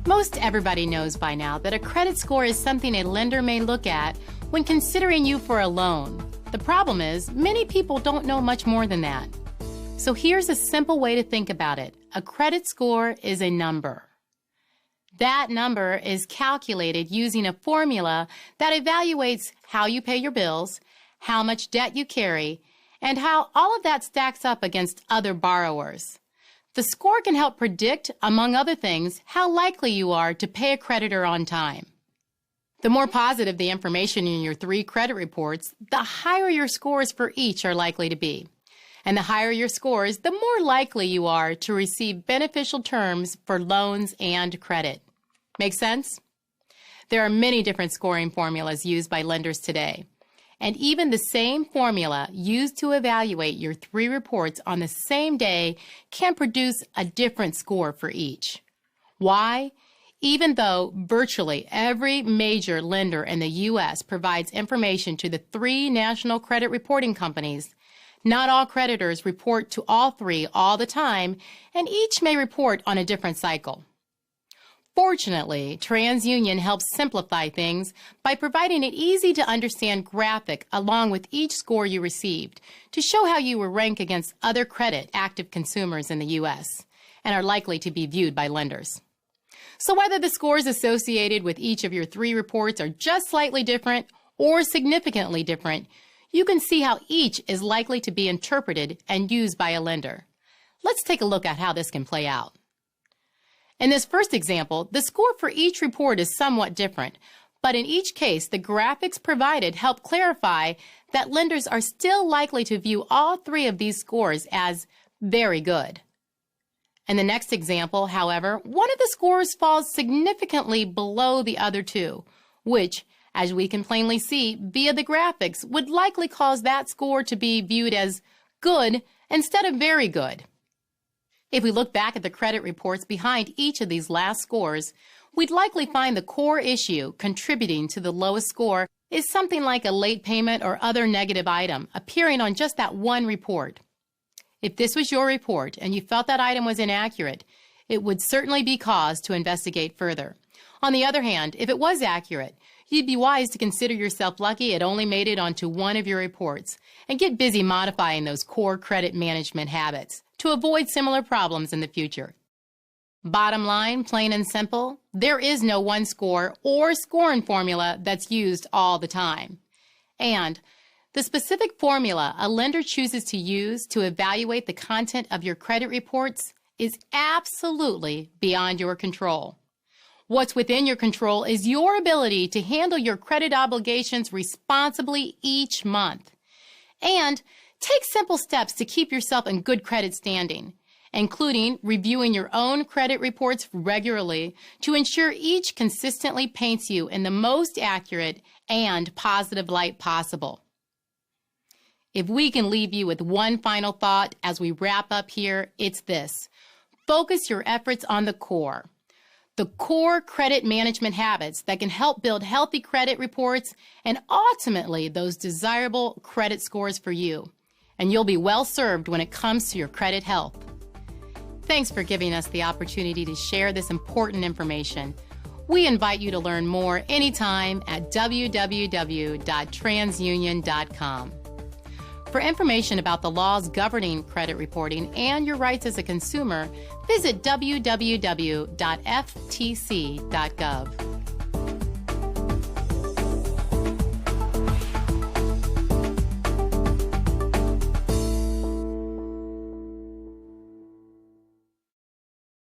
Most everybody knows by now that a credit score is something a lender may look at when considering you for a loan. The problem is, many people don't know much more than that. So here's a simple way to think about it. A credit score is a number. That number is calculated using a formula that evaluates how you pay your bills, how much debt you carry, and how all of that stacks up against other borrowers. The score can help predict, among other things, how likely you are to pay a creditor on time. The more positive the information in your 3 credit reports, the higher your scores for each are likely to be. And the higher your scores, the more likely you are to receive beneficial terms for loans and credit. Make sense? There are many different scoring formulas used by lenders today. And even the same formula used to evaluate your 3 reports on the same day can produce a different score for each. Why? Even though virtually every major lender in the U.S. provides information to the 3 national credit reporting companies, not all creditors report to all 3 all the time, and each may report on a different cycle. Fortunately, TransUnion helps simplify things by providing an easy-to-understand graphic along with each score you received to show how you will rank against other credit-active consumers in the U.S. and are likely to be viewed by lenders. So whether the scores associated with each of your 3 reports are just slightly different or significantly different, you can see how each is likely to be interpreted and used by a lender. Let's take a look at how this can play out. In this first example, the score for each report is somewhat different, but in each case, the graphics provided help clarify that lenders are still likely to view all 3 of these scores as very good. In the next example, however, one of the scores falls significantly below the other 2, which, as we can plainly see via the graphics, would likely cause that score to be viewed as good instead of very good. If we look back at the credit reports behind each of these last scores, we'd likely find the core issue contributing to the lowest score is something like a late payment or other negative item appearing on just that one report. If this was your report and you felt that item was inaccurate, it would certainly be cause to investigate further. On the other hand, if it was accurate, you'd be wise to consider yourself lucky it only made it onto one of your reports and get busy modifying those core credit management habits to avoid similar problems in the future. Bottom line, plain and simple, there is no one score or scoring formula that's used all the time. And the specific formula a lender chooses to use to evaluate the content of your credit reports is absolutely beyond your control. What's within your control is your ability to handle your credit obligations responsibly each month. And take simple steps to keep yourself in good credit standing, including reviewing your own credit reports regularly to ensure each consistently paints you in the most accurate and positive light possible. If we can leave you with one final thought as we wrap up here, it's this. Focus your efforts on the core credit management habits that can help build healthy credit reports and ultimately those desirable credit scores for you. And you'll be well served when it comes to your credit health. Thanks for giving us the opportunity to share this important information. We invite you to learn more anytime at www.transunion.com. For information about the laws governing credit reporting and your rights as a consumer, visit www.ftc.gov.